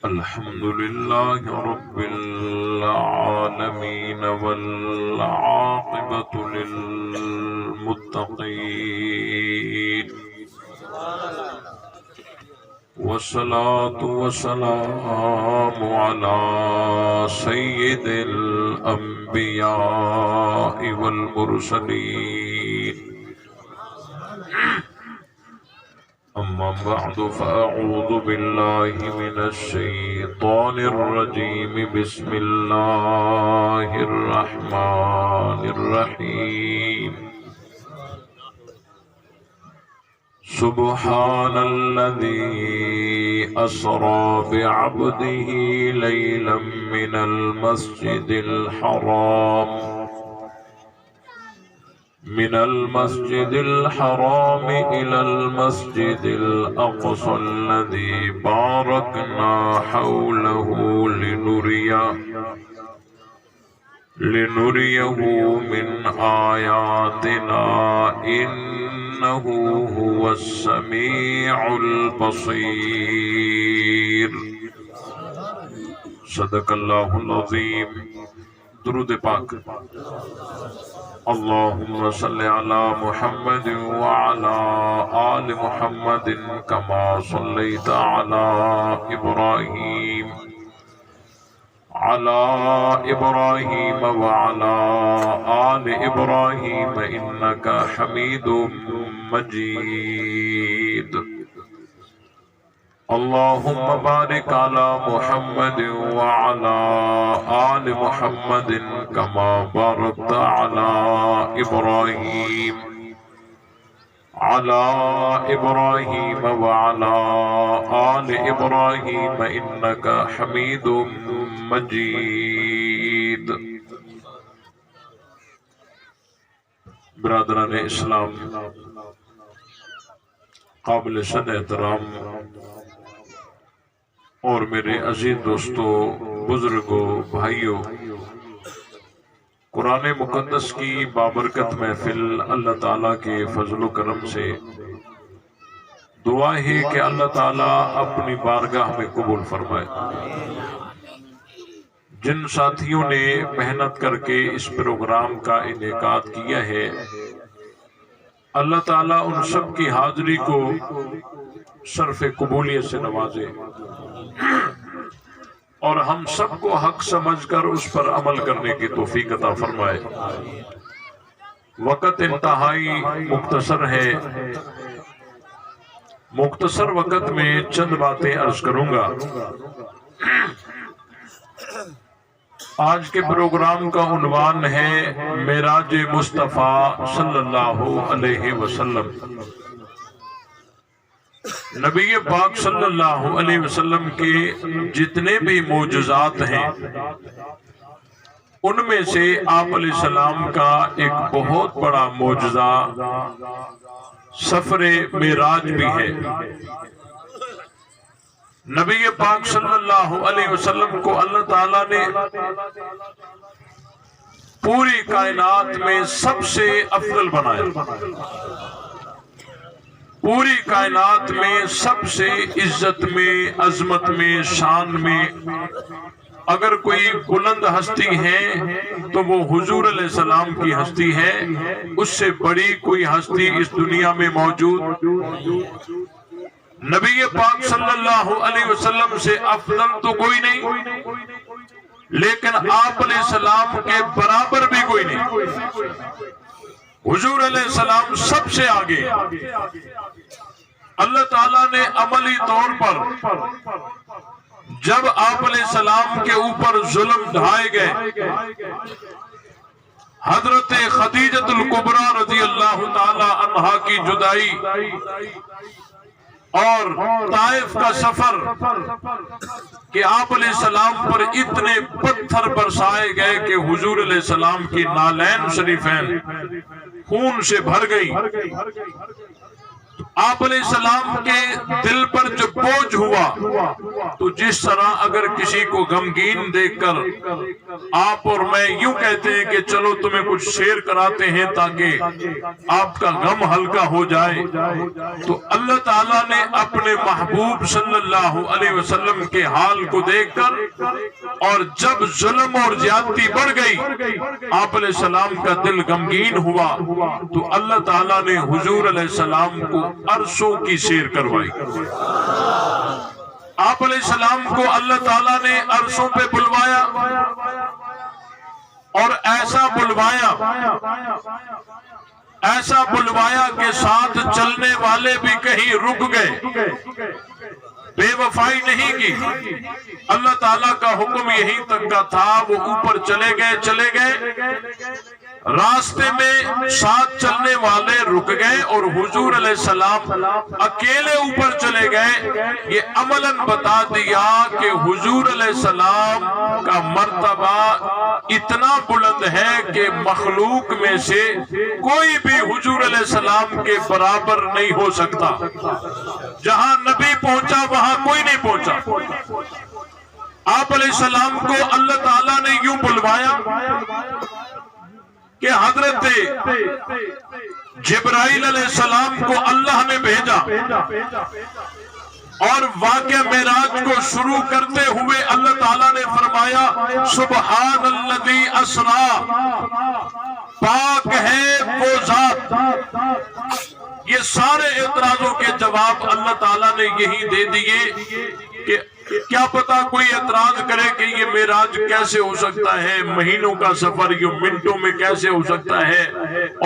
الحمد لله رب العالمين والعاقبة للمتقين والصلاة والسلام على سيد الأنبياء والمرسلين أما بعد فأعوذ بالله من الشيطان الرجيم بسم الله الرحمن الرحيم سبحان الذي أسرى بعبده ليلا من المسجد الحرام إلى المسجد الأقصى الذي باركنا حوله لنريه من آياتنا إنه هو السميع البصير صدق الله العظيم درود پاک اللهم صل على محمد وعلى آل محمد كما صليت على إبراهيم وعلى آل إبراهيم إنك حميد مجيد اللهم بارك على محمد وعلى آل محمد كما باركت على إبراهيم وعلى آل إبراهيم إنك حميد مجيد برادران اسلام، قابل صد احترام اور میرے عزیز دوستو، بزرگوں، بھائیوں، قرآن مقدس کی بابرکت محفل اللہ تعالیٰ کے فضل و کرم سے دعا ہے کہ اللہ تعالیٰ اپنی بارگاہ میں قبول فرمائے۔ جن ساتھیوں نے محنت کر کے اس پروگرام کا انعقاد کیا ہے، اللہ تعالیٰ ان سب کی حاضری کو صرف قبولیت سے نوازے اور ہم سب کو حق سمجھ کر اس پر عمل کرنے کی توفیق عطا فرمائے۔ وقت انتہائی مختصر ہے، مختصر وقت میں چند باتیں عرض کروں گا۔ آج کے پروگرام کا عنوان ہے معراج مصطفیٰ صلی اللہ علیہ وسلم۔ نبی پاک صلی اللہ علیہ وسلم کے جتنے بھی معجزات ہیں، ان میں سے آپ علیہ السلام کا ایک بہت بڑا معجزہ سفر معراج بھی ہے۔ نبی پاک صلی اللہ علیہ وسلم کو اللہ تعالیٰ نے پوری کائنات میں سب سے افضل بنایا، پوری کائنات میں سب سے عزت میں، عظمت میں، شان میں اگر کوئی بلند ہستی ہے تو وہ حضور علیہ السلام کی ہستی ہے۔ اس سے بڑی کوئی ہستی اس دنیا میں موجود، نبی پاک صلی اللہ علیہ وسلم سے افضل تو کوئی نہیں، لیکن آپ علیہ السلام کے برابر بھی کوئی نہیں۔ حضور علیہ السلام سب سے آگے۔ اللہ تعالیٰ نے عملی طور پر جب آپ علیہ السلام کے اوپر ظلم ڈھائے گئے، حضرت خدیجہ الکبریٰ رضی اللہ تعالی عنہا کی جدائی اور طائف کا سفر کہ آپ علیہ السلام پر اتنے پتھر برسائے گئے کہ حضور علیہ السلام کی نالین شریفین خون سے بھر گئی۔ آپ علیہ السلام کے دل پر جو بوجھ ہوا تو جس طرح اگر کسی کو غمگین دیکھ کر آپ اور میں یوں کہتے ہیں کہ چلو تمہیں کچھ شعر کراتے ہیں تاکہ آپ کا غم ہلکا ہو جائے، تو اللہ تعالیٰ نے اپنے محبوب صلی اللہ علیہ وسلم کے حال کو دیکھ کر اور جب ظلم اور زیادتی بڑھ گئی آپ علیہ السلام کا دل غمگین ہوا تو اللہ تعالیٰ نے حضور علیہ السلام کو عرشوں کی سیر کروائی۔ آپ علیہ السلام کو اللہ تعالیٰ نے عرشوں پہ بلوایا اور ایسا بلوایا کہ ساتھ چلنے والے بھی کہیں رک گئے، بے وفائی نہیں کی۔ اللہ تعالیٰ کا حکم یہی تک کا تھا، وہ اوپر چلے گئے، راستے میں ساتھ چلنے والے رک گئے اور حضور علیہ السلام اکیلے اوپر چلے گئے۔ یہ عملاً بتا دیا کہ حضور علیہ السلام کا مرتبہ اتنا بلند ہے کہ مخلوق میں سے کوئی بھی حضور علیہ السلام کے برابر نہیں ہو سکتا۔ جہاں نبی پہنچا وہاں کوئی نہیں پہنچا۔ آپ علیہ السلام کو اللہ تعالیٰ نے یوں بلوایا کہ حضرت جبرائیل علیہ السلام کو اللہ نے بھیجا اور واقعہ معراج کو شروع کرتے ہوئے اللہ تعالیٰ نے فرمایا سبحان الذی اسرا، پاک ہے وہ ذات۔ یہ سارے اعتراضوں کے جواب اللہ تعالیٰ نے یہی دے دیے کہ کیا پتا کوئی اعتراض کرے کہ یہ معراج کیسے ہو سکتا ہے، مہینوں کا سفر یوں منٹوں میں کیسے ہو سکتا ہے،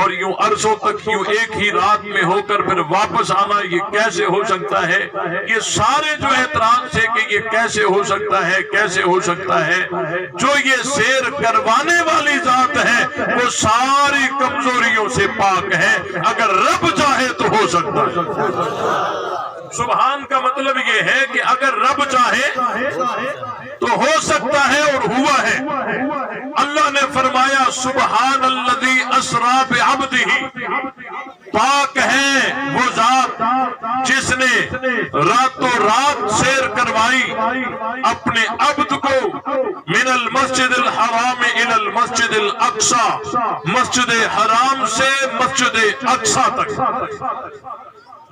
اور یوں عرصوں تک یوں ایک ہی رات میں ہو کر پھر واپس آنا یہ کیسے ہو سکتا ہے۔ یہ سارے جو اعتراض تھے کہ یہ کیسے ہو سکتا ہے، کیسے ہو سکتا ہے، جو یہ سیر کروانے والی ذات ہے وہ ساری کمزوریوں سے پاک ہے، اگر رب چاہے تو ہو سکتا ہے۔ سبحان کا مطلب یہ ہے کہ اگر رب چاہے تو ہو سکتا ہے اور ہوا ہے۔ اللہ نے فرمایا سبحان الذی اسرا بعبدہ، پاک ہے وہ ذات جس نے راتوں رات سیر کروائی اپنے عبد کو من المسجد الحرام الى المسجد الاقصی، مسجد حرام سے مسجد اقصی تک،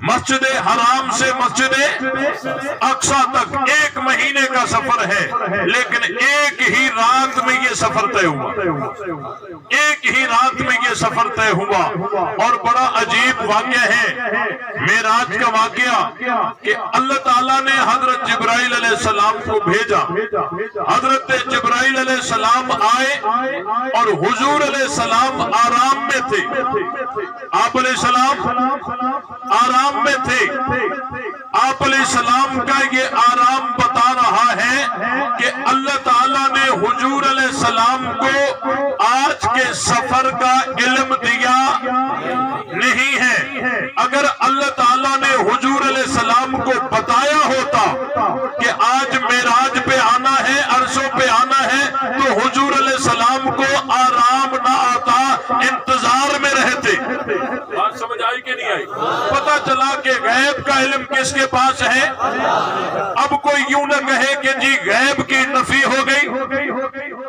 مسجد حرام سے مسجد اقصی تک 1 مہینے کا سفر ہے، لیکن ایک ہی رات میں یہ سفر طے ہوا، ایک ہی رات میں یہ سفر طے ہوا۔ اور بڑا عجیب واقعہ ہے معراج کا واقعہ کہ اللہ تعالیٰ نے حضرت جبرائیل علیہ السلام کو بھیجا، حضرت جبرائیل علیہ السلام آئے اور حضور علیہ السلام آرام میں تھے، آپ علیہ السلام آرام میں تھے۔ آپ علیہ السلام کا یہ آرام بتا رہا ہے کہ اللہ تعالیٰ نے حضور علیہ السلام کو آج کے سفر کا علم دیا نہیں ہے۔ اگر اللہ تعالیٰ نے حضور علیہ السلام کو بتایا ہوتا کہ آج معراج پہ آنا ہے، عرشوں پہ آنا ہے، تو حضور علیہ السلام کو آرام نہ آتا، انتظار میں رہتے۔ بات سمجھ آئی کہ نہیں آئی؟ پتہ چلا کہ غیب کا علم کس کے پاس ہے۔ اب کوئی یوں نہ کہے کہ جی غیب کی نفی ہو گئی،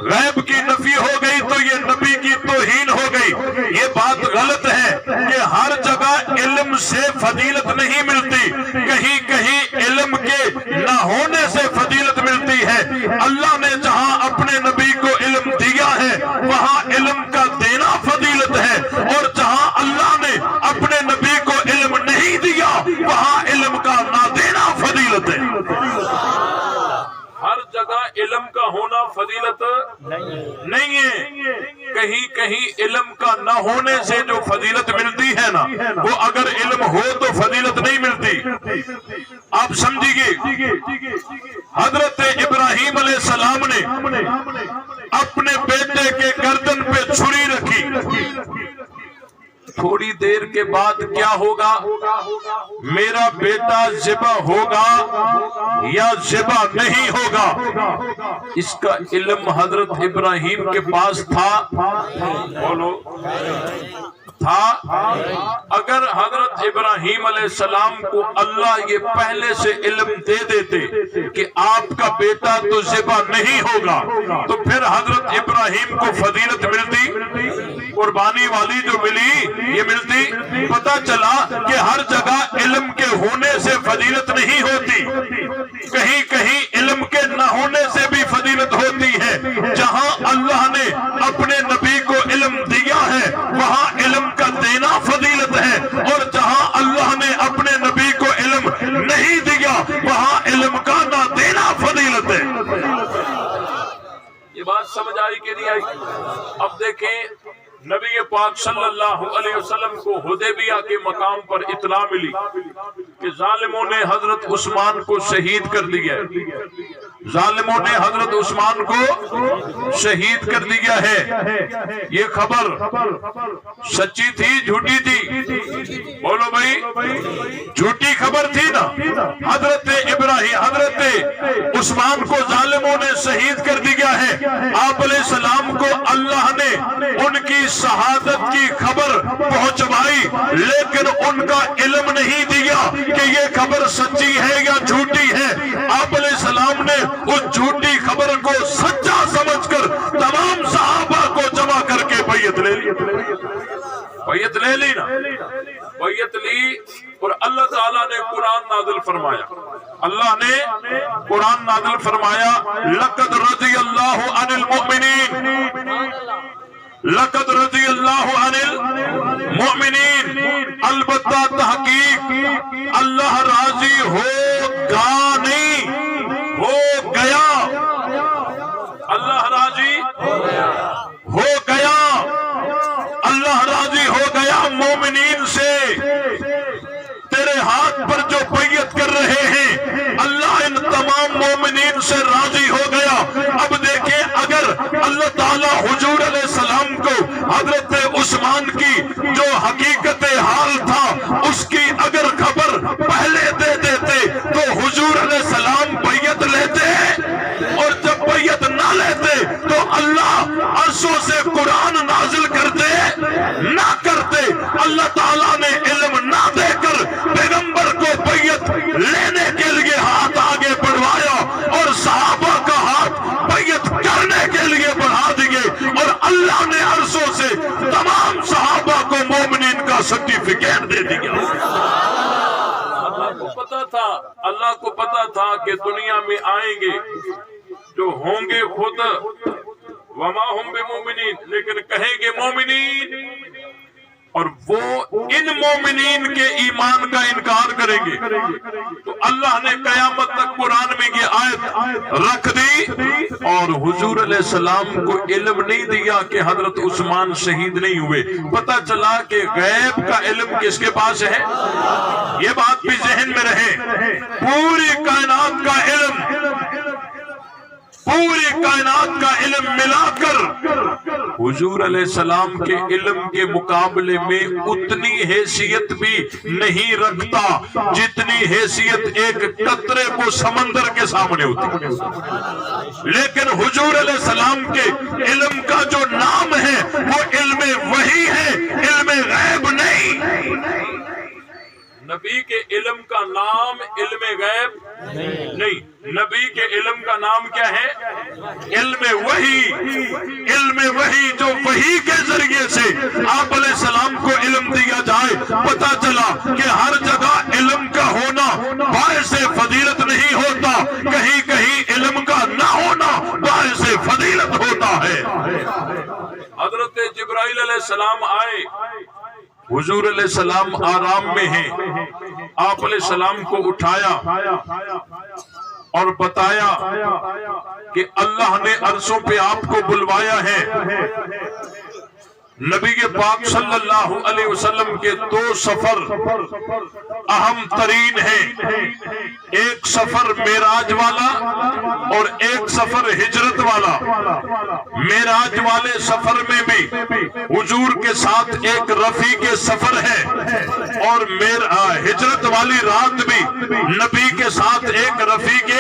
غیب کی نفی ہو گئی تو یہ نبی کی توہین ہو گئی۔ یہ بات غلط ہے کہ ہر جگہ علم سے فضیلت نہیں ملتی، کہیں کہیں علم کے نہ ہونے سے فضیلت ملتی ہے۔ اللہ نے جہاں اپنے نبی کو علم دیا ہے وہاں علم کا دینا فضیلت ہے، اور جہاں اللہ نے اپنے نبی کو علم نہیں دیا وہاں علم کا نہ دینا فضیلت ہے۔ ہر جگہ علم کا ہونا فضیلت نہیں ہے، کہیں کہیں علم کا نہ ہونے سے جو فضیلت ملتی ہے نا، وہ اگر علم ہو تو فضیلت نہیں ملتی۔ آپ سمجھیے، حضرت ابراہیم علیہ السلام نے اپنے بیٹے کے گردن پہ چھری رکھی، تھوڑی دیر کے بعد کیا ہوگا؟ میرا بیٹا ذبح ہوگا یا ذبح نہیں ہوگا، اس کا علم حضرت ابراہیم کے پاس تھا، بولو تھا؟ اگر حضرت ابراہیم علیہ السلام کو اللہ یہ پہلے سے علم دے دیتے کہ آپ کا بیٹا تو ذبح نہیں ہوگا تو پھر حضرت ابراہیم کو فضیلت ملتی؟ قربانی والی جو ملی یہ ملتی؟ پتہ چلا کہ ہر جگہ علم کے ہونے سے فضیلت نہیں ہوتی، کہیں کہیں علم کے نہ ہونے سے بھی فضیلت ہوتی ہے۔ جہاں اللہ نے اپنے نبی کو علم دیا ہے وہاں علم کا دینا فضیلت ہے، اور جہاں اللہ نے اپنے نبی کو علم نہیں دیا وہاں علم کا نہ دینا فضیلت ہے۔ یہ بات سمجھ آئی کہ نہیں آئی؟ اب دیکھیں نبی پاک صلی اللہ علیہ وسلم کو حدیبیہ کے مقام پر اطلاع ملی کہ ظالموں نے حضرت عثمان کو شہید کر دیا ہے، ظالموں نے حضرت عثمان کو شہید کر دیا ہے۔ یہ خبر سچی تھی جھوٹی تھی؟ بولو بھائی، جھوٹی خبر تھی نا۔ حضرت ابراہیم حضرت عثمان کو ظالموں نے شہید کر دیا ہے، آپ علیہ السلام کو اللہ نے ان کی شہادت کی خبر پہنچوائی، لیکن ان کا علم نہیں دیا کہ یہ خبر سچی ہے یا جھوٹی ہے۔ آپ علیہ السلام نے اس جھوٹی خبر کو سچا سمجھ کر تمام صحابہ کو جمع کر کے بیعت لے لی۔ بیعت لے لی نا، بیعت لی، اور اللہ تعالیٰ نے قرآن نازل فرمایا، اللہ نے قرآن نازل فرمایا لقد رضی اللہ عن المؤمنین، لقد رضی اللہ عن المؤمنین، البتہ تحقیق اللہ راضی ہوگا نہیں، ہو گیا، اللہ راضی ہو گیا، اللہ راضی ہو گیا مومنین سے۔ تیرے ہاتھ پر جو بیعت کر رہے ہیں اللہ ان تمام مومنین سے راضی ہو گیا۔ اب دیکھیں اگر اللہ تعالیٰ حضور علیہ السلام کو حضرت عثمان کی جو حقیقت حال تھا اس کی اگر خبر پہلے دے دیتے تو حضور علیہ السلام بیعت لیتے، اور جب بیعت نہ لیتے تو اللہ عرشوں سے قرآن نازل کرتے نہ کرتے۔ اللہ تعالیٰ نے علم نہ دے کر پیغمبر کو بیعت لینے کے لیے ہاتھ آگے بڑھوایا اور صحابہ کا ہاتھ بیعت کرنے کے لیے بڑھا دیے، اور اللہ نے عرشوں سے تمام صحابہ کو مومنین کا سرٹیفکیٹ دے دیا۔ اللہ کو پتا تھا، اللہ کو پتا تھا کہ دنیا میں آئیں گے جو ہوں گے خود وما ہم بمومنین، لیکن کہیں گے مومنین، اور وہ ان مومنین کے ایمان کا انکار کریں گے۔ تو اللہ نے قیامت تک قرآن میں یہ آیت رکھ دی، اور حضور علیہ السلام کو علم نہیں دیا کہ حضرت عثمان شہید نہیں ہوئے۔ پتہ چلا کہ غیب کا علم کس کے پاس ہے؟ یہ بات بھی ذہن میں رہے، پوری کائنات کا علم، پوری کائنات کا علم ملا کر حضور علیہ السلام کے علم کے مقابلے میں اتنی حیثیت بھی نہیں رکھتا جتنی حیثیت ایک قطرے کو سمندر کے سامنے ہوتی۔ لیکن حضور علیہ السلام کے علم کا جو نام ہے وہ علم وحی ہے، علم غیب نہیں۔ نبی کے علم کا نام علم غیب نہیں، نبی کے علم کا نام کیا ہے؟ علم وحی۔ علم وحی جو وحی کے ذریعے سے آپ علیہ السلام کو علم دیا جائے۔ پتہ چلا کہ ہر جگہ علم کا ہونا باعث فضیلت نہیں ہوتا، کہیں کہیں علم کا نہ ہونا باعث فضیلت ہوتا ہے۔ حضرت جبرائیل علیہ السلام آئے، حضور علیہ السلام آرام میں ہیں، آپ علیہ السلام کو اٹھایا اور بتایا کہ اللہ نے عرشوں پہ آپ کو بلوایا ہے۔ نبی پاک صلی اللہ علیہ وسلم کے دو سفر اہم ترین ہیں، ایک سفر معراج والا اور ایک سفر ہجرت والا۔ معراج والے سفر میں بھی حضور کے ساتھ ایک رفیق سفر ہے، اور ہجرت والی رات بھی نبی کے ساتھ ایک رفیق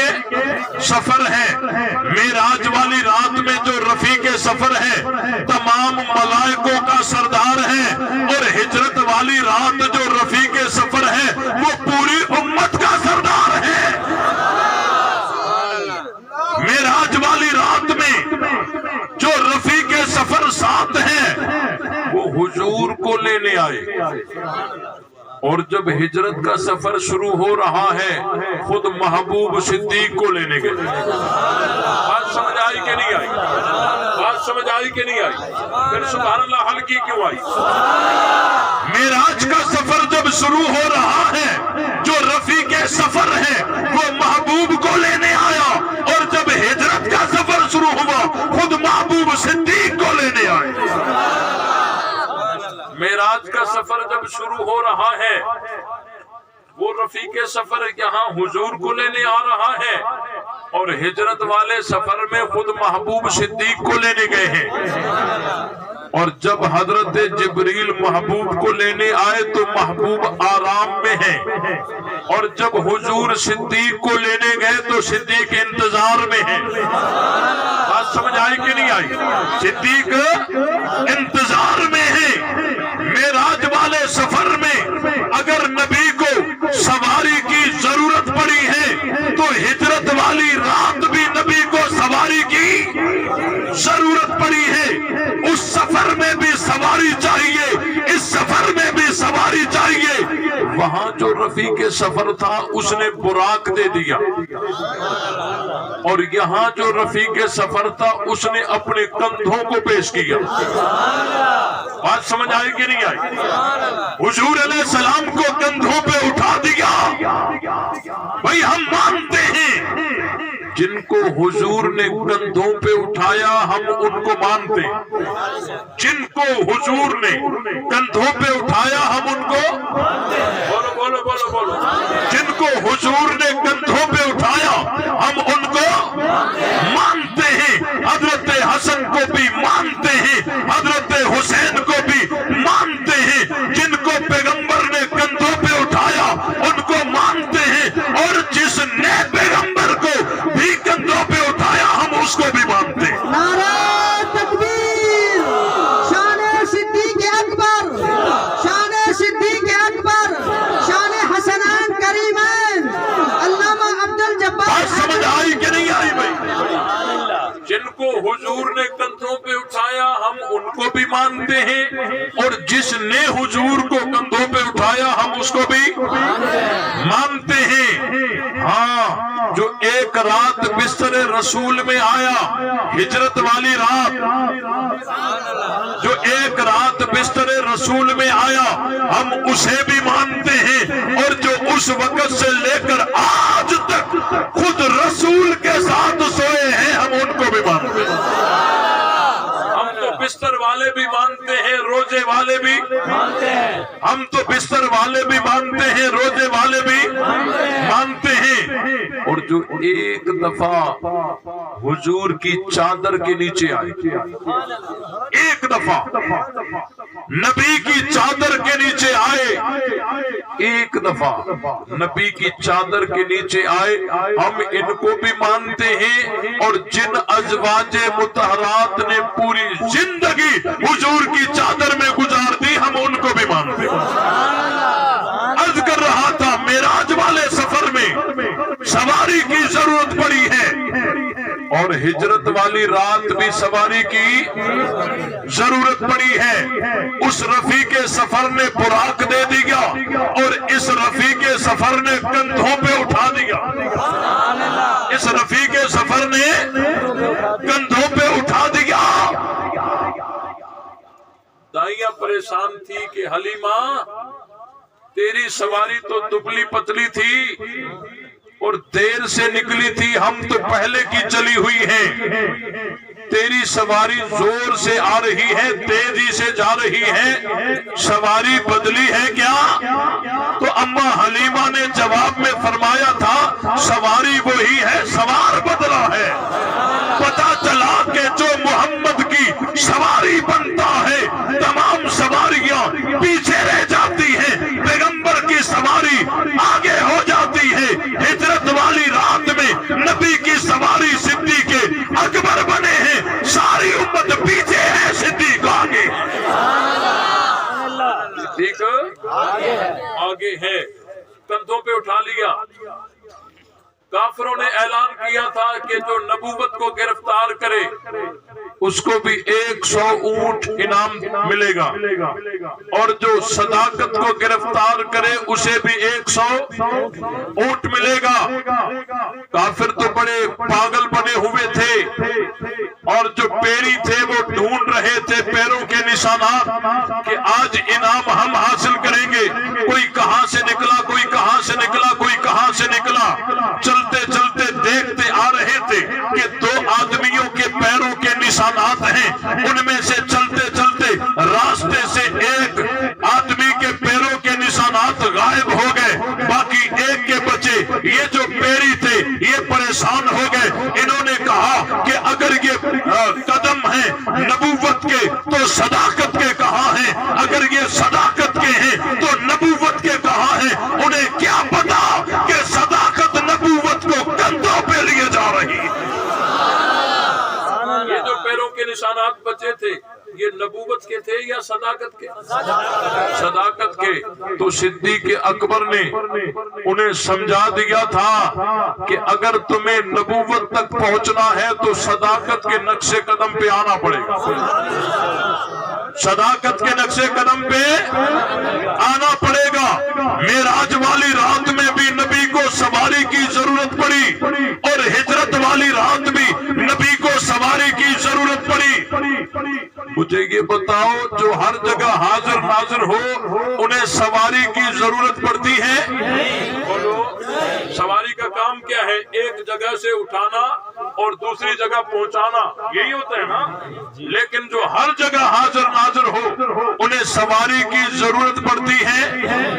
سفر ہے۔ معراج والی رات میں جو رفیق سفر ہے تمام ملائکوں کا سردار ہے، اور کو لینے آئے، اور جب ہجرت کا سفر شروع ہو رہا ہے خود محبوب صدیق کو لینے گئے۔ بات سمجھ آئی کہ نہیں آئی؟ بات سمجھ آئی کہ نہیں آئی؟ پھر سبحان اللہ ہلکی کیوں آئی؟ معراج کا سفر جب شروع ہو رہا ہے، جو رفیق سفر ہے وہ محبوب کو لینے آیا، اور جب ہجرت کا سفر شروع ہوا خود محبوب صدیق کو لینے آئے۔ معراج کا سفر جب شروع ہو رہا ہے، وہ رفیق سفر یہاں حضور کو لینے آ رہا ہے، اور ہجرت والے سفر میں خود محبوب صدیق کو لینے گئے ہیں۔ اور جب حضرت جبریل محبوب کو لینے آئے تو محبوب آرام میں ہے، اور جب حضور صدیق کو لینے گئے تو صدیق انتظار میں ہے۔ بات سمجھ آئی کہ نہیں آئی؟ صدیق انتظار میں ہے۔ معراج والے سفر میں اگر نبی کو سواری کی ضرورت پڑی ہے تو ہجرت والی رات بھی نبی کو سواری کی ضرورت پڑی ہے۔ اس سفر میں بھی سواری چاہیے، اس سفر میں بھی سواری چاہیے۔ وہاں جو رفیق سفر تھا اس نے براق دے دیا، اور یہاں جو رفیق سفر تھا اس نے اپنے کندھوں کو پیش کیا۔ بات سمجھ آئی کہ نہیں آئی؟ حضور علیہ السلام کو کندھوں پہ اٹھا دیا۔ بھائی ہم مانتے ہیں جن کو حضور نے کندھوں پہ اٹھایا ہم ان کو مانتے ہیں، جن کو حضور نے کندھوں پہ اٹھایا ہم ان کو بولو بولو بولو بولو جن کو حضور نے کندھوں پہ اٹھایا ہم ان کو مانتے ہیں۔ حضرت حسن کو بھی مانتے ہیں، حضرت حسین کو بھی مانتے ہیں۔ جن کو پیغمبر نے کندھوں پہ اٹھایا ان کو مانتے ہیں، اور جس نے پیغمبر کو بھی کندھوں پہ اٹھایا ہم اس کو بھی مانتے ہیں۔ نعرہ تکبیر! شان صدیق اکبر! شان صدیق اکبر! شان حسنین کریمین! علامہ عبد الجبار! بات سمجھ آئی کہ نہیں آئی بھائی؟ جن کو حضور نے کندھوں پہ اٹھایا ہم ان کو بھی مانتے ہیں، اور جس نے حضور کو کندھوں پہ اٹھایا ہم اس کو بھی مانتے ہیں۔ ہاں، جو ایک رات بستر رسول میں آیا، ہجرت والی رات، جو ایک رات بستر رسول میں آیا ہم اسے بھی مانتے ہیں، اور جو اس وقت سے لے کر آج تک خود رسول کے ساتھ سوئے ہیں ہم ان کو بھی مانتے ہیں۔ ہم تو بستر والے بھی مانتے ہیں، روزے والے بھی مانتے ہیں۔ ہم تو بستر والے بھی مانتے ہیں، روزے والے بھی مانتے ہیں۔ اور جو ایک دفعہ حضور کی چادر کے نیچے آئے، ایک دفعہ نبی کی چادر کے نیچے آئے، ایک دفعہ نبی کی چادر کے نیچے آئے، ہم ان کو بھی مانتے ہیں۔ اور جن ازواج مطہرات نے پوری زندگی حضور کی چادر میں گزار دی ہم ان کو بھی مانتے ہیں۔ عرض کر رہا تھا معراج والے سفر میں سواری کی ضرورت پڑی ہے، اور ہجرت والی رات بھی سواری کی ضرورت پڑی ہے۔ اس رفیق سفر نے براق دے دیا، اور اس رفیق سفر نے کندھوں پہ اٹھا دیا۔ اس رفیق سفر نے کندھوں پہ اٹھا دیا۔ دائیاں پریشان تھی کہ حلیمہ تیری سواری تو دبلی پتلی تھی اور دیر سے نکلی تھی، ہم تو پہلے کی چلی ہوئی ہیں، تیری سواری زور سے آ رہی ہے، تیزی سے جا رہی ہے، سواری بدلی ہے کیا؟ تو اماں حلیمہ نے جواب میں فرمایا تھا سواری وہی ہے، سوار بدلا ہے۔ پتا چلا کہ جو محمد کی سواری بنتا ہے تمام سواریاں پیچھے رہ جاتی ہیں، پیغمبر کی سواری آگے ہو جاتی ہے۔ ہجرت والی رات میں نبی کی سواری صدیق اکبر بنے ہیں، ساری امت پیچھے ہے، صدیق آگے، صدیق آگے ہے۔ کندھوں پہ اٹھا لیا۔ کافروں نے اعلان کیا تھا کہ جو نبوت کو گرفتار کرے اس کو بھی 100 اونٹ انعام ملے گا، اور جو صداقت کو گرفتار کرے اسے بھی 100 اونٹ ملے گا۔ کافر تو بڑے پاگل بنے ہوئے تھے، اور جو پیری تھے وہ ڈھونڈ رہے تھے پیروں کے نشانات کہ آج انعام ہم حاصل کریں گے۔ کوئی کہاں سے نکلا، کوئی کہاں سے نکلا، کوئی کہاں سے نکلا۔ چلتے چلتے دیکھتے آ رہے تھے کہ 2 آدمیوں کے پیروں کے نشانات ہیں، ان میں سے چلتے چلتے راستے سے ایک آدمی کے پیروں کے نشانات غائب ہو گئے، باقی ایک کے بچے۔ یہ جو پیری تھے یہ پریشان ہو گئے، انہوں نے کہا کہ اگر یہ قدم ہیں نبوت کے تو صداقت کے کہاں ہیں، اگر یہ صداقت کے ہیں تو نبوت کے کہاں ہیں۔ انہیں کیا پتا کہ صداقت نبوت کو کندھوں پہ لیے جا رہی ہے۔ یہ جو پیروں کے نشانات بچے تھے یہ نبوت کے تھے یا صداقت کے؟ صداقت کے۔ تو صدیق اکبر نے انہیں سمجھا دیا تھا کہ اگر تمہیں نبوت تک پہنچنا ہے تو صداقت کے نقش قدم پہ آنا پڑے گا، صداقت کے نقش قدم پہ آنا پڑے گا۔ معراج والی رات میں بھی نبی کو سواری کی ضرورت پڑی، اور ہجرت والی رات بھی نبی کو سواری کی ضرورت پڑی۔ مجھے یہ بتاؤ جو ہر جگہ حاضر ناظر ہو انہیں سواری کی ضرورت پڑتی ہے؟ بولو، سواری کا کام کیا ہے؟ ایک جگہ سے اٹھانا اور دوسری جگہ پہنچانا، یہی ہوتا ہے نا۔ لیکن جو ہر جگہ حاضر ناظر ہو انہیں سواری کی ضرورت پڑتی ہے،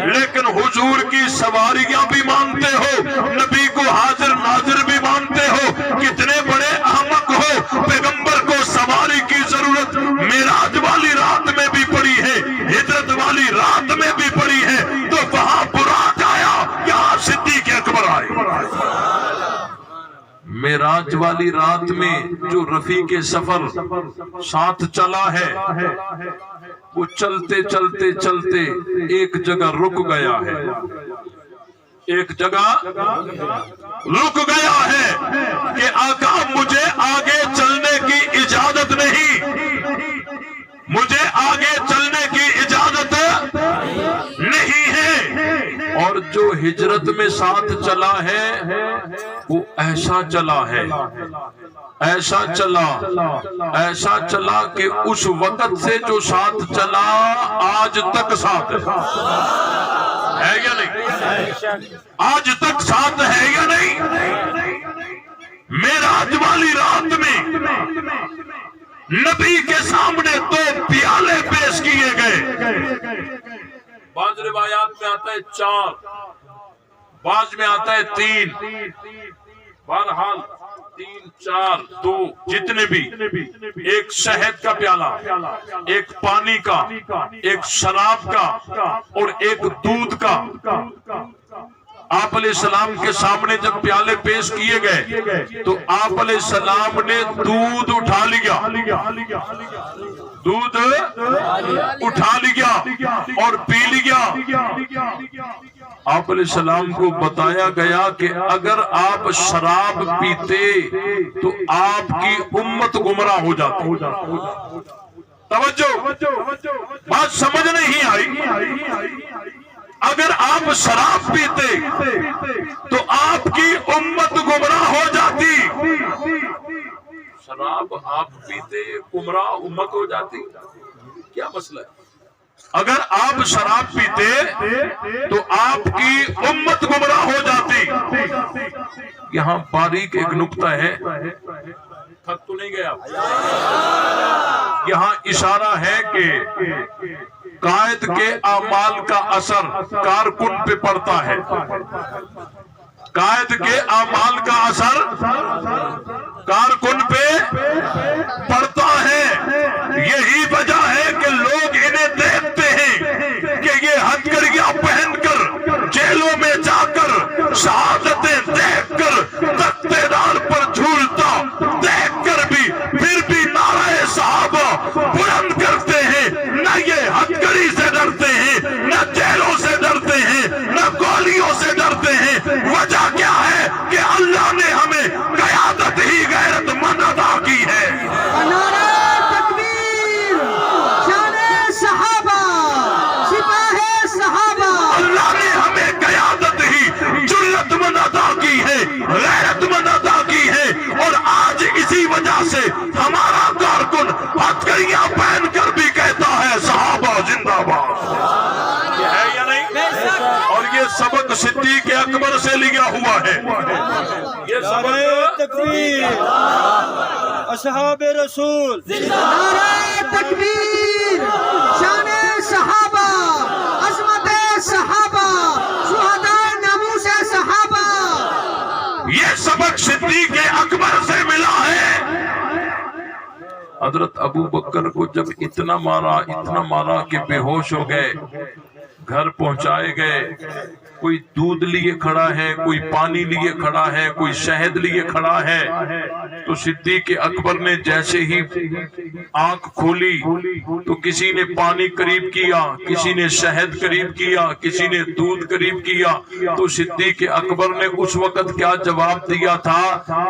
لیکن حضور کی سواریاں بھی مانتے ہو، نبی کو حاضر ناظر بھی مانتے ہو۔ کتنے بڑے احمق ہو، پیغمبر کو سواری کی ضرورت معراج والی رات میں بھی پڑی ہے، ہجرت والی رات میں بھی پڑی ہے، تو وہاں براق آیا، یہاں صدیق اکبر آئے۔ معراج والی رات میں جو رفیق سفر ساتھ چلا ہے وہ چلتے چلتے چلتے ایک جگہ رک گیا ہے، ایک جگہ رک گیا ہے کہ آقا مجھے آگے چلنے کی اجازت نہیں، مجھے آگے چلنے کی اجازت نہیں ہے۔ اور جو ہجرت میں ساتھ چلا ہے وہ ایسا چلا ہے، ایسا چلا کہ اس وقت سے جو ساتھ چلا آج تک ساتھ ہے یا نہیں؟ آج تک ساتھ ہے یا نہیں؟ معراج والی رات میں نبی کے سامنے 2 پیالے پیش کیے گئے، بعض روایات میں آتا ہے 4، بعض میں آتا ہے 3، بہرحال 3 4 2 جتنے بھی، ایک شہد کا پیالہ، ایک پانی کا، ایک شراب کا اور ایک دودھ کا۔ آپ علیہ السلام کے سامنے جب پیالے پیش کیے گئے تو آپ علیہ السلام نے دودھ اٹھا لیا، دودھ اٹھا لیا اور پی لیا۔ آپ علیہ السلام کو بتایا گیا کہ اگر آپ شراب پیتے تو آپ کی امت گمراہ ہو جاتی۔ توجہ، بات سمجھ نہیں آئی؟ اگر آپ شراب پیتے تو آپ کی امت گمراہ ہو جاتی۔ شراب آپ پیتے گمراہ امت ہو جاتی، کیا مسئلہ ہے؟ اگر آپ شراب پیتے تو آپ کی امت گمراہ ہو جاتی۔ یہاں باریک ایک نقطہ ہے، تھک تو نہیں گیا؟ یہاں اشارہ ہے کہ قائد کے اعمال کا اثر کارکن پہ پڑتا ہے، قائد کے اعمال کا اثر کارکن پہ پڑتا ہے۔ یہی وجہ ہے کہ لوگ انہیں دیکھتے ہیں کہ یہ ہتھکڑیاں پہن کر جیلوں میں جا کر شہادتیں دیکھ کر تختے دار پر جھولتا دیکھ کر بھی پھر بھی نعرہ صحابہ بلند کرتے ہیں۔ نہ یہ ہتھکڑی سے ڈرتے ہیں، نہ جیلوں سے ڈرتے ہیں، نہ گولیوں سے ڈرتے ہیں۔ وجہ کیا ہے کہ اللہ نے ہمیں قیامت تکبیر اصحاب رسول نعرہ تکبیر شان صحابہ عظمت صحابہ شہداء ناموس صحابہ یہ سبق صدیق اکبر سے ملا ہے۔ حضرت ابو بکر کو جب اتنا مارا کہ بے ہوش ہو گئے، گھر پہنچائے گئے، کوئی دودھ لیے کھڑا ہے، کوئی پانی لیے کھڑا ہے، کوئی شہد لیے کھڑا ہے، تو صدیق اکبر نے جیسے ہی آنکھ کھولی تو کسی نے پانی قریب کیا، کسی نے شہد قریب کیا، کسی نے دودھ قریب کیا، تو صدیق اکبر نے اس وقت کیا جواب دیا تھا،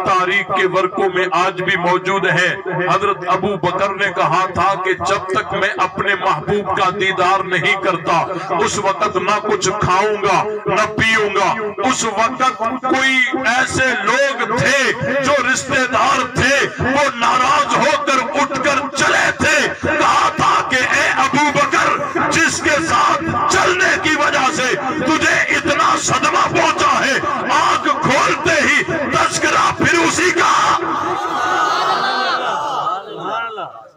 تاریخ کے ورقوں میں آج بھی موجود ہے۔ حضرت ابو بکر نے کہا تھا کہ جب تک میں اپنے محبوب کا دیدار نہیں کرتا اس وقت نہ کچھ کھاؤں گا نہ پیوں گا۔ اس وقت کوئی ایسے لوگ تھے جو رشتہ دار تھے، وہ ناراض ہو کر اٹھ کر چلے تھے۔ کہا تھا کہ اے ابو بکر، جس کے ساتھ چلنے کی وجہ سے تجھے اتنا صدمہ پہنچا ہے، آنکھ کھولتے ہی تذکرہ پھر اسی کا۔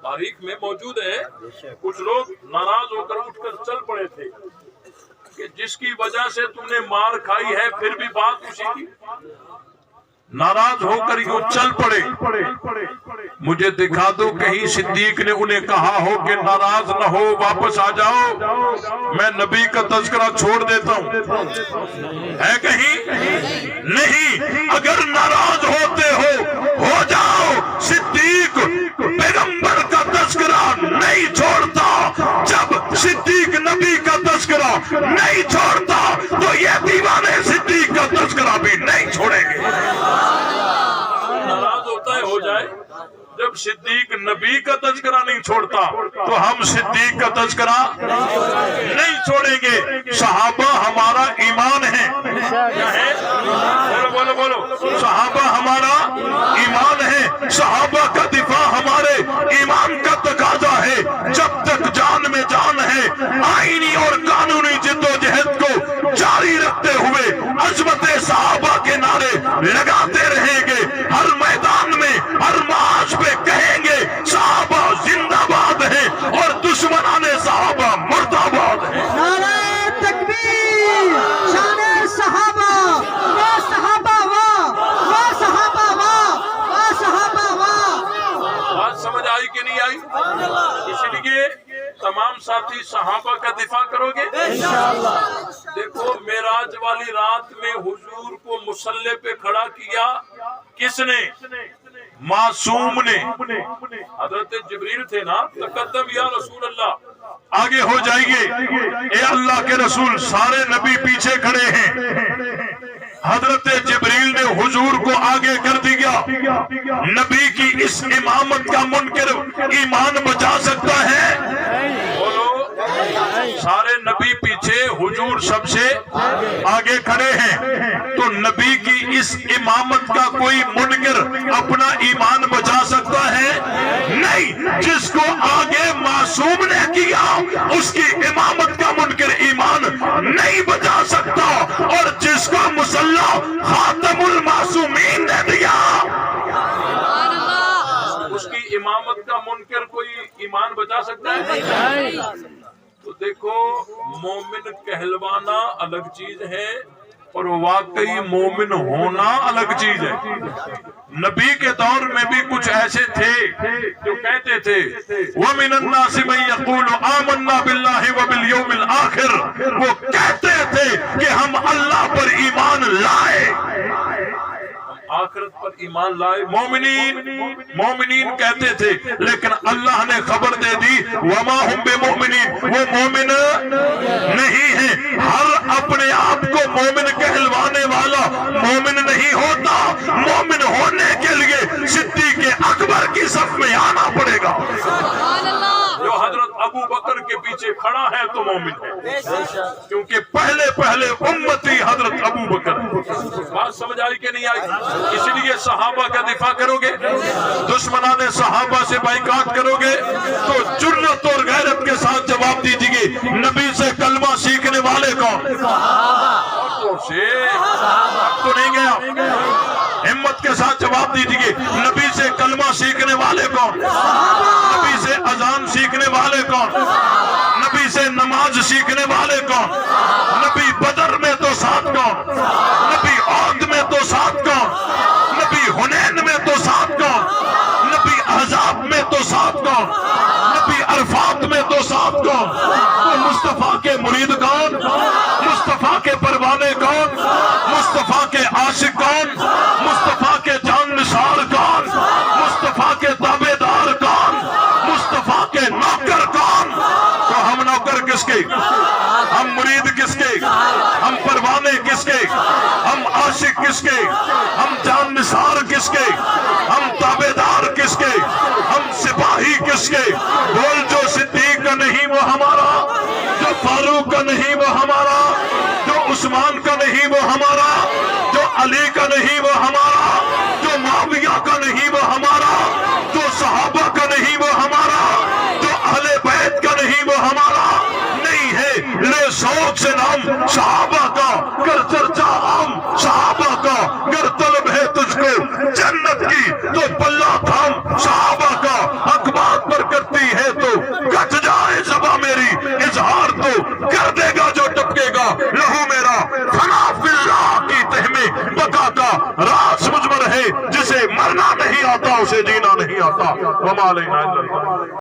تاریخ میں موجود ہے کچھ لوگ ناراض ہو کر اٹھ کر چل پڑے تھے کہ جس کی وجہ سے تم نے مار کھائی ہے، پھر بھی بات اسی کی، ناراض ہو کر یوں چل پڑے۔ مجھے دکھا دو کہیں صدیق نے انہیں کہا ہو کہ ناراض نہ ہو، واپس آ جاؤ، میں نبی کا تذکرہ چھوڑ دیتا ہوں، ہے کہیں؟ نہیں۔ اگر ناراض ہوتے ہو جاؤ، صدیق پیغمبر کا تذکرہ نہیں چھوڑتا۔ جب صدیق نبی کا تذکرہ نہیں چھوڑتا تو یہ دیوانے صدیق کا تذکرہ بھی نہیں چھوڑیں گے۔ ناراض ہوتا ہے ہو جائے، جب صدیق نبی کا تذکرہ نہیں چھوڑتا تو ہم صدیق کا تذکرہ نہیں چھوڑیں گے۔ صحابہ ہمارا ایمان ہے، کیا ہے؟ بولو بولو بولو، صحابہ ہمارا ایمان ہے، صحابہ کا دفاع ہمارے ایمان کا تقاضا ہے۔ جب تک جان میں جان ہے، آئینی اور قانونی جدوجہد کو جاری رکھتے ہوئے عظمت صحابہ کے نعرے لگاتے رہیں گے۔ ہر میدان میں، ہر معاش پہ کہیں گے صحابہ زندہ باد ہیں اور دشمنان صحابہ مرد آباد ہیں۔ نعرہ تکبیر شان صحابہ وہ صحابہ وہ صحابہ وہ صحابہ بات سمجھ آئی کہ نہیں آئی؟ اس لیے تمام ساتھی صحابہ کا دفاع کرو گے؟ دیکھو، معراج والی رات میں حضور کو مصلی پہ کھڑا کیا کس نے؟ معصوم نے۔ حضرت جبریل تھے نا، تقدم یا رسول اللہ، آگے ہو جائیے، اے اللہ کے رسول، سارے نبی پیچھے کھڑے ہیں۔ حضرت جبریل نے حضور کو آگے کر دیا۔ نبی کی اس امامت کا منکر ایمان بچا سکتا ہے؟ بولو، سارے نبی پیچھے، حضور سب سے آگے کھڑے ہیں، تو نبی کی اس امامت کا کوئی منکر اپنا ایمان بچا سکتا ہے؟ نہیں۔ جس کو آگے معصوم نے کیا اس کی امامت کا منکر ایمان نہیں بچا سکتا، اور جس کو مسلح خاتم المعصومین نے دیا اس کی امامت کا منکر کوئی ایمان بچا سکتا ہے؟ تو دیکھو، مومن کہلوانا الگ چیز ہے اور واقعی مومن ہونا الگ چیز ہے۔ نبی کے دور میں بھی کچھ ایسے تھے جو کہتے تھے وَمِنَ النَّاسِ مَن يَقُولُ آمَنَّا بِاللَّهِ وَبِالْيَوْمِ الْآخِرِ، وہ کہتے تھے کہ ہم اللہ پر ایمان لائے، آخرت پر ایمان لائے۔ مومنین کہتے تھے، لیکن اللہ نے خبر دے دی وَمَا هُمْ بِمُؤْمِنِينَ، وہ مومن نہیں ہیں۔ ہر اپنے آپ کو مومن کہلوانے والا مومن نہیں ہوتا۔ مومن ہونے کے لیے صدیق اکبر کی صف میں آنا پڑے گا۔ جو حضرت ابو بکر کے پیچھے کھڑا ہے تو مومن ہے، کیونکہ پہلے امتی حضرت ابو بکر۔ بات سمجھ آئی کہ نہیں آئی؟ اس لیے صحابہ کا دفاع کرو گے، دشمنان صحابہ سے بائیکاٹ کرو گے تو جرت اور غیرت کے ساتھ جواب دیجیے، نبی سے کلمہ سیکھنے والے کون؟ تو نہیں گیا، ہمت کے ساتھ جواب دیجئے نبی سے کلمہ سیکھنے والے کون؟ نبی سے اذان سیکھنے والے کون؟ نبی سے نماز سیکھنے والے کون؟ نبی بدر میں تو ساتھ کون؟ نبی عہد میں تو ساتھ کون؟ نبی حنین میں تو ساتھ کون؟ نبی احزاب میں تو ساتھ کون؟ نبی عرفات میں تو ساتھ کون؟ تو مصطفیٰ کے مرید کون؟ مصطفیٰ کے پروانے کون؟ مصطفیٰ کے عاشق کون؟ مصطفیٰ کے جان نثار کون؟ مصطفیٰ کے تابعدار کون؟ مصطفیٰ کے نوکر کون؟ تو ہم نوکر کس کے؟ ہم مرید کس کے؟ ہم پروانے کس کے؟ ہم عاشق کس کے؟ ہم جان نثار کس کے؟ ہم تابعدار کس کے؟ ہم سپاہی کس کے؟ بول جو صدیق کا نہیں وہ ہمارا، جو فاروق کا نہیں وہ ہمارا، جو عثمان کا نہیں وہ ہمارا، جو علی کا نہیں وہ ہمارا، جو معاویہ کا نہیں وہ ہمارا، جو صحابہ کا نہیں وہ ہمارا، جو اہل بیت کا نہیں وہ ہمارا نہیں ہے۔ لے شوق سے نام صحابہ کا، کر چرچا عام صحابہ کا، گر طلب ہے تجھ کو جنت کی تو پلہ تھام صحابہ کا، حق بات پر کرتی ہے تو کٹ جائے زباں میری، اظہار تو کر دے گا جو ٹپکے گا لہو میرا، فنا فی اللہ کی تہ میں بقا کا راز مجھ میں رہے، جسے مرنا نہیں آتا اسے جینا نہیں آتا، وما علینا الا البلاغ۔